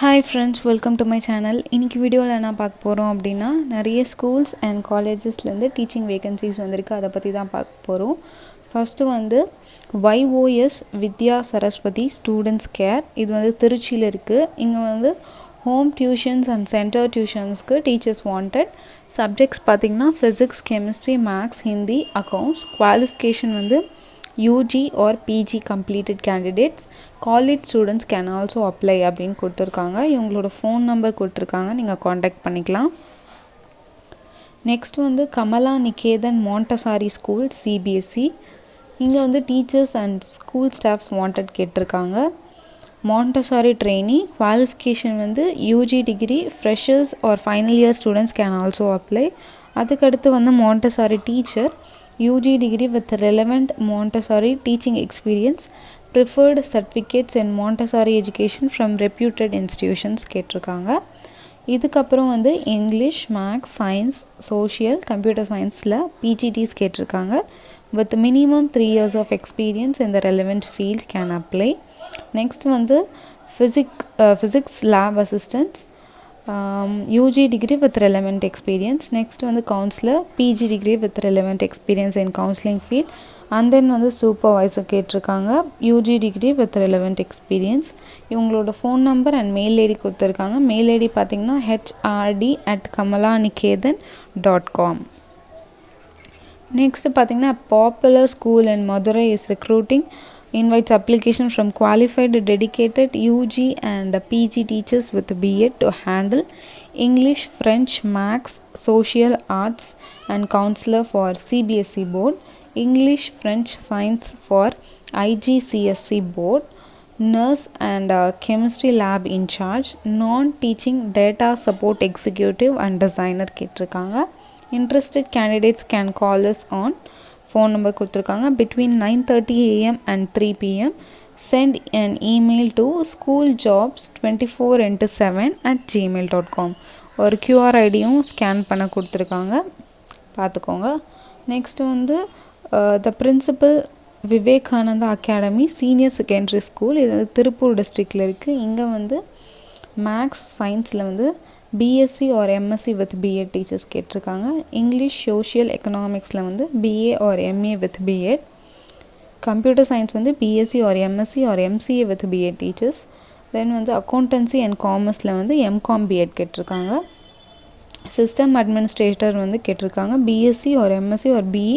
Hi friends, welcome to my channel. இன்னைக்கு வீடியோவில் என்ன பார்க்க போகிறோம் அப்படின்னா நிறைய ஸ்கூல்ஸ் அண்ட் காலேஜஸ்லேருந்து டீச்சிங் வேகன்சிஸ் வந்திருக்கு. அதை பற்றி தான் பார்க்க போகிறோம். ஃபஸ்ட்டு வந்து YOS Vidya Saraswati students care, இது வந்து திருச்சியில் இருக்குது. இங்கே வந்து ஹோம் டியூஷன்ஸ் அண்ட் சென்டர் டியூஷன்ஸ்க்கு டீச்சர்ஸ் வாண்டட். சப்ஜெக்ட்ஸ் பார்த்திங்கன்னா physics, chemistry, maths, Hindi, accounts. Qualification வந்து UG or PG completed candidates. College students can also apply அப்படின்னு கொடுத்துருக்காங்க. இவங்களோட ஃபோன் நம்பர் கொடுத்துருக்காங்க, நீங்கள் காண்டாக்ட் பண்ணிக்கலாம். நெக்ஸ்ட் வந்து Kamala Niketan Montessori school CBSE. இங்கே வந்து teachers and school staffs wanted கேட்டிருக்காங்க. Montessori trainee. குவாலிஃபிகேஷன் வந்து UG degree. Freshers or final year students can also apply. அதுக்கடுத்து வந்து Montessori teacher, UG degree with relevant Montessori teaching experience, preferred certificates in Montessori education from reputed institutions கேட்டிருக்காங்க. இதுக்கப்புறம் வந்து English, maths, science, social, computer சயின்ஸில் PGTs கேட்டிருக்காங்க. with minimum 3 years of experience in the relevant field can apply. Next வந்து physics lab assistants, UG degree with relevant experience. Next வந்து counselor, PG degree with relevant experience in counseling field. And then வந்து supervisor கேட்டிருக்காங்க, UG degree with relevant experience. இவங்களோட phone number and mail ID கொடுத்துருக்காங்க. Mail ID பார்த்தீங்கன்னா hrd@kamalanikethan.com. Next பார்த்தீங்கன்னா popular school in Madurai is recruiting, invites application from qualified dedicated UG and PG teachers with B.Ed to handle English, French, Maths, Social, Arts and counselor for CBSE board, English, French, Science for IGCSE board, nurse and chemistry lab in charge, non-teaching data support executive and designer கேட்டிருக்காங்க. Interested candidates can call us on phone number கொடுத்துருக்காங்க. between 9:30 AM and 3 PM. send an email to schooljobs24x7@gmail.com. ஒரு QR ஐடியும் scan பண்ண கொடுத்துருக்காங்க, பார்த்துக்கோங்க. Next வந்து the principal Vivekananda academy senior secondary school, இது வந்து திருப்பூர் டிஸ்ட்ரிக்டில் இருக்குது. இங்கே வந்து மேக்ஸ், சயின்ஸில் வந்து BSc or MSc with B.Ed teachers கேட்டிருக்காங்க. இங்கிலீஷ், சோஷியல், எக்கனாமிக்ஸில் வந்து BA or MA with B.Ed. Computer science வந்து BSc or MSc or MCA with B.Ed teachers. Then வந்து அக்கௌண்டன்சி அண்ட் காமர்ஸில் வந்து MCOM B.Ed கேட்டிருக்காங்க. சிஸ்டம் அட்மினிஸ்ட்ரேட்டர் வந்து கேட்டிருக்காங்க, BSc or MSc or BE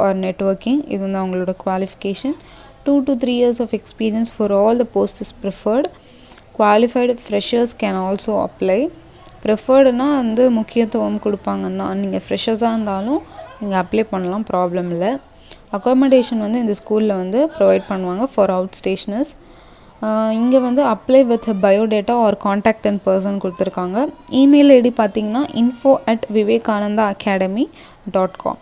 or networking. இது வந்து அவங்களோட qualification. 2 to 3 years of experience for all the posts is preferred. Qualified freshers can also apply. ப்ரிஃபர்டுனால் வந்து முக்கியத்துவம் கொடுப்பாங்கன்னா, நீங்கள் ஃப்ரெஷர்ஸாக இருந்தாலும் நீங்கள் அப்ளை பண்ணலாம், ப்ராப்ளம் இல்லை. அக்காமடேஷன் வந்து இந்த ஸ்கூலில் வந்து ப்ரொவைட் பண்ணுவாங்க ஃபார் அவுட் ஸ்டேஷனர்ஸ். இங்கே வந்து apply with biodata or contact and person கொடுத்துருக்காங்க. இமெயில் ஐடி பார்த்தீங்கன்னா info@vivekanandaacademy.com.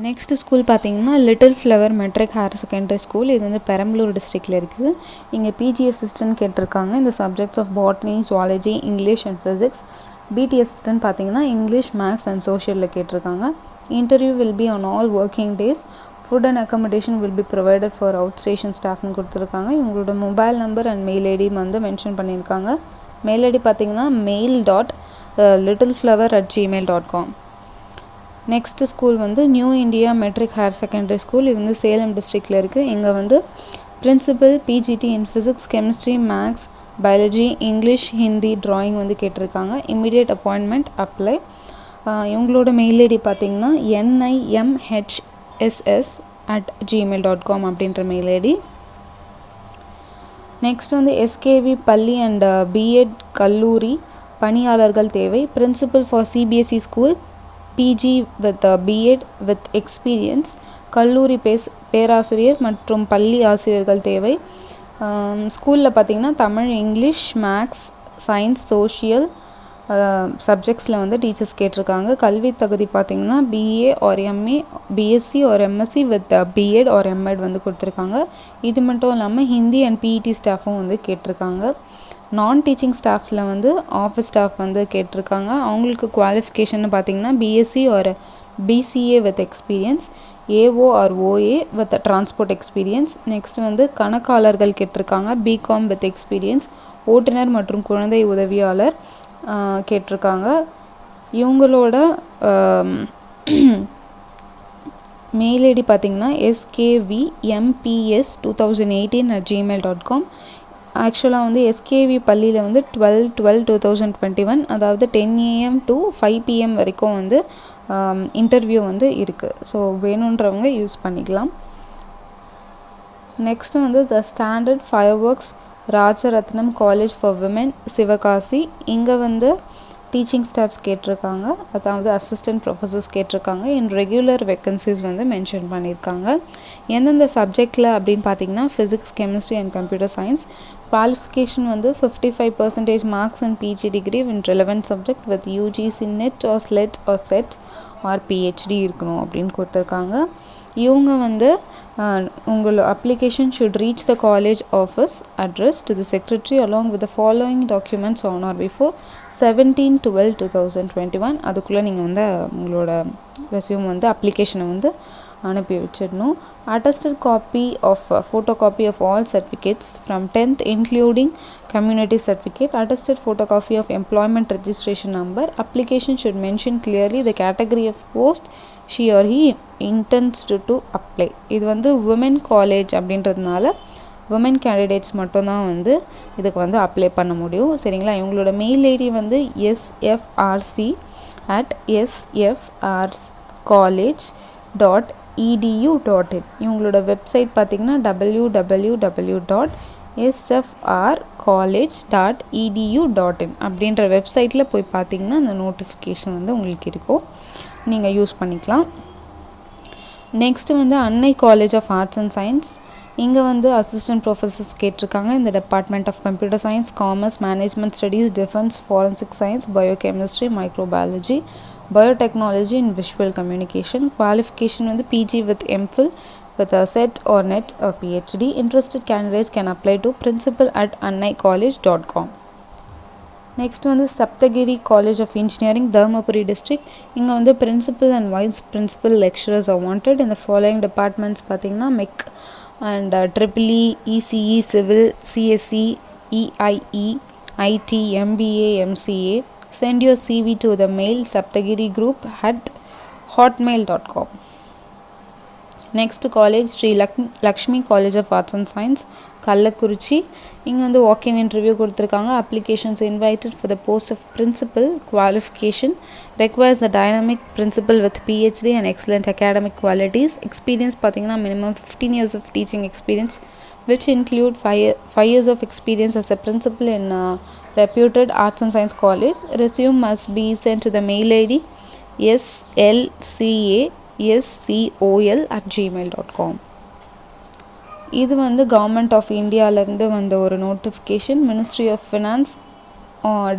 நெக்ஸ்ட் ஸ்கூல் பார்த்தீங்கன்னா little flower matric higher secondary school, இது வந்து பெரம்பலூர் டிஸ்ட்ரிக்டில் இருக்குது. இங்கே PG அசிஸ்டன்ட் கேட்டிருக்காங்க. இந்த subjects of botany, zoology, English and physics. BT assistant பார்த்தீங்கன்னா இங்கிலீஷ், மேக்ஸ் அண்ட் சோஷியலில் கேட்டிருக்காங்க. Interview will be on all working days. Food and accommodation will be provided for out station ஸ்டாஃப்னு கொடுத்துருக்காங்க. இவங்களோட mobile number and mail ID வந்து mention பண்ணியிருக்காங்க. Mail ID பார்த்தீங்கன்னா mail.littleflower@gmail.com. Next school வந்து new India matric higher secondary school, இது வந்து சேலம் டிஸ்ட்ரிக்டில் இருக்குது. இங்கே வந்து principal PGT in physics, chemistry, maths, biology, English, Hindi, drawing வந்து கேட்டிருக்காங்க. Immediate appointment apply. இவங்களோட மெயில் ஐடி பார்த்தீங்கன்னா nimhss@gmail.com அப்படின்ற மெயில் ஐடி. நெக்ஸ்ட் வந்து SKV பள்ளி அண்ட் B.Ed கல்லூரி பணியாளர்கள் தேவை. Principal for CBSE school, PG with B.Ed with experience. கல்லூரி பேராசிரியர் மற்றும் பள்ளி ஆசிரியர்கள் தேவை. ஸ்கூலில் பார்த்திங்கன்னா Tamil, English, maths, science, social சப்ஜெக்ட்ஸில் வந்து டீச்சர்ஸ் கேட்டிருக்காங்க. கல்வி தகுதி பார்த்திங்கன்னா BA or MA, BSc or MSc with B.Ed or M.Ed வந்து கொடுத்துருக்காங்க. இது மட்டும் இல்லாமல் ஹிந்தி அண்ட் PET ஸ்டாஃபும் வந்து கேட்டிருக்காங்க. நான் டீச்சிங் ஸ்டாஃபில் வந்து ஆஃபீஸ் ஸ்டாஃப் வந்து கேட்டிருக்காங்க. அவங்களுக்கு குவாலிஃபிகேஷன் பார்த்திங்கன்னா BSc or BCA with experience, AO or OA with transport experience. Next வந்து கணக்காளர்கள் கேட்டிருக்காங்க, BCom with experience, ஓட்டுநர் மற்றும் குழந்தை உதவியாளர் கேட்டிருக்காங்க. இவங்களோட மெயில் ஐடி பார்த்திங்கன்னா skvmps2018@gmail.com. ஆக்சுவலாக வந்து எஸ்கேவி பள்ளியில் வந்து 12/12/2021, அதாவது 10 AM to 5 PM வரைக்கும் வந்து இன்டர்வியூ வந்து இருக்குது. ஸோ வேணுன்றவங்க யூஸ் பண்ணிக்கலாம். நெக்ஸ்ட்டு வந்து the standard fireworks Rajarathnam college for women Sivakasi. இங்கே வந்து டீச்சிங் ஸ்டாஃப்ஸ் கேட்டிருக்காங்க, அதாவது அசிஸ்டன்ட் ப்ரொஃபஸர்ஸ் கேட்டிருக்காங்க. இன் ரெகுலர் வேக்கன்சிஸ் வந்து மென்ஷன் பண்ணியிருக்காங்க. எந்தெந்த சப்ஜெக்டில் அப்படின்னு பார்த்தீங்கன்னா physics, chemistry and computer science. Qualification வந்து 55% marks and PG degree in relevant subject with UGC NET or SLET or SET or PhD இருக்கணும் அப்படின்னு கொடுத்துருக்காங்க. இவங்க வந்து உங்கள் application should reach the college office address to the secretary along with the following documents on or before 17/12/2021. அதுக்குள்ளே நீங்கள் வந்து உங்களோட ரெஸ்யூம் வந்து அப்ளிகேஷனை வந்து அனுப்பி வச்சிடணும். Attested copy of photocopy of all certificates from 10th including community certificate, attested photocopy of employment registration number. Application should mention clearly the category of post she or he intends to apply. இது வந்து women college அப்படின்றதுனால women candidates மட்டும்தான் வந்து இதுக்கு வந்து apply பண்ண முடியும். சரிங்களா? இவங்களோட மெயில் ஐடி வந்து sfrc@sfrcollege.edu.in. இவங்களோட வெப்சைட் பார்த்திங்கன்னா www.sfrcollege.edu.in அப்படின்ற வெப்சைட்டில் போய் பார்த்திங்கன்னா அந்த நோட்டிஃபிகேஷன் வந்து உங்களுக்கு இருக்கும், நீங்கள் யூஸ் பண்ணிக்கலாம். நெக்ஸ்ட்டு வந்து Annai college of arts and science. இங்கே வந்து அசிஸ்டன்ட் ப்ரொஃபஸர்ஸ் கேட்டிருக்காங்க. இந்த department of computer science, commerce, management studies, defence, forensic science, biochemistry, microbiology, biotechnology and visual communication. Qualification வந்து PG with MPhil with a set or net or PhD. Interested candidates can apply to principal@annaicollege.com. Next வந்து Saptagiri college of engineering, Dharmapuri district. இங்கே வந்து principal and vice principal lecturers are wanted. இந்த following departments பார்த்திங்கன்னா mech and triple E, ECE, civil, CSC, EIE, IT, MBA, MCA. Send your CV to the mail saptagirigroup@hotmail.com. Next college Sri Lakshmi college of arts and science, Kallakurichi. இங்கே வந்து walk in interview கொடுத்துருக்காங்க. Applications invited for the post of principal. Qualification requires a dynamic principal with PhD and excellent academic qualities. Experience பார்த்திங்கன்னா minimum 15 years of teaching experience which include 5 years of experience as a principal in reputed arts and science college. Resume must be sent to the mail ID slcascol@gmail.com. இது வந்து government of இந்தியாவிலேருந்து வந்த ஒரு notification. Ministry of finance,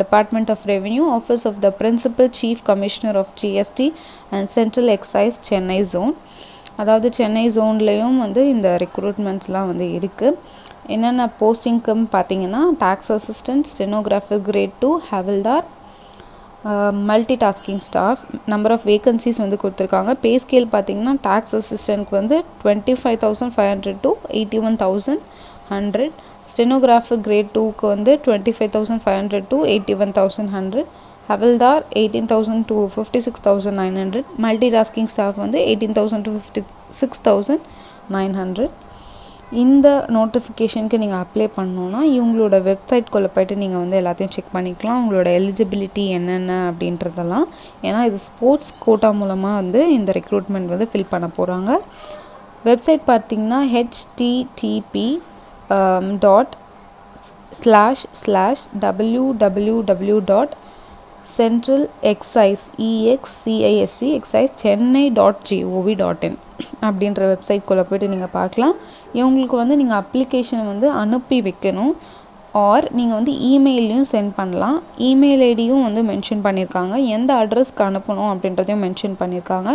department of revenue, office of the principal chief commissioner of GST and central excise, Chennai zone. அதாவது சென்னை ஜோன்லேயும் வந்து இந்த ரெக்ரூட்மெண்ட்ஸ்லாம் வந்து இருக்குது. என்னென்ன போஸ்டிங்க்கும் பார்த்தீங்கன்னா tax assistant, stenographer grade 2, havaldar, multi tasking staff. Number of vacancies வந்து கொடுத்துருக்காங்க. பே ஸ்கேல் பார்த்திங்கன்னா டாக்ஸ் அசிஸ்டன்ட்க்கு வந்து 25,500 to 81,100. ஸ்டெனோகிராஃபர் கிரேட் 2க்கு வந்து 25,500 to 81,100. Havaldar 18,000 to 56,900. Multi tasking staff வந்து 18,000 to 56,900. இந்த நோட்டிஃபிகேஷனுக்கு நீங்கள் அப்ளை பண்ணணுன்னா இவங்களோட வெப்சைட்குள்ளே போய்ட்டு நீங்கள் வந்து எல்லாத்தையும் செக் பண்ணிக்கலாம், உங்களோட எலிஜிபிலிட்டி என்னென்ன அப்படின்றதெல்லாம். ஏன்னா இது ஸ்போர்ட்ஸ் கோட்டா மூலமாக வந்து இந்த ரெக்ரூட்மெண்ட் வந்து ஃபில் பண்ண போகிறாங்க. வெப்சைட் பார்த்திங்கன்னா http://www.centralexcisechennai.gov.in அப்படின்ற வெப்சைட்குள்ளே போய்ட்டு நீங்கள் பார்க்கலாம். இவங்களுக்கு வந்து நீங்கள் அப்ளிகேஷனை வந்து அனுப்பி வைக்கணும், ஆர் நீங்கள் வந்து இமெயிலையும் சென்ட் பண்ணலாம். இமெயில் ஐடியும் வந்து மென்ஷன் பண்ணியிருக்காங்க, எந்த அட்ரஸ்க்கு அனுப்பணும் அப்படின்றதையும் மென்ஷன் பண்ணியிருக்காங்க.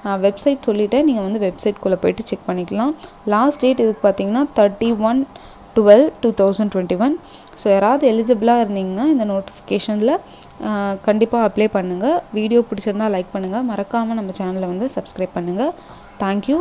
நான் வெப்சைட் சொல்லிவிட்டேன், நீங்கள் வந்து வெப்சைட்குள்ளே போய்ட்டு செக் பண்ணிக்கலாம். லாஸ்ட் டேட் இதுக்கு பார்த்திங்கன்னா 31/12/2021. ஸோ யாராவது எலிஜிபிளாக இருந்தீங்கன்னா இந்த நோட்டிஃபிகேஷனில் கண்டிப்பாக அப்ளை பண்ணுங்கள். வீடியோ பிடிச்சிருந்தால் லைக் பண்ணுங்கள், மறக்காமல் நம்ம சேனலை வந்து சப்ஸ்கிரைப் பண்ணுங்கள். தேங்க்யூ.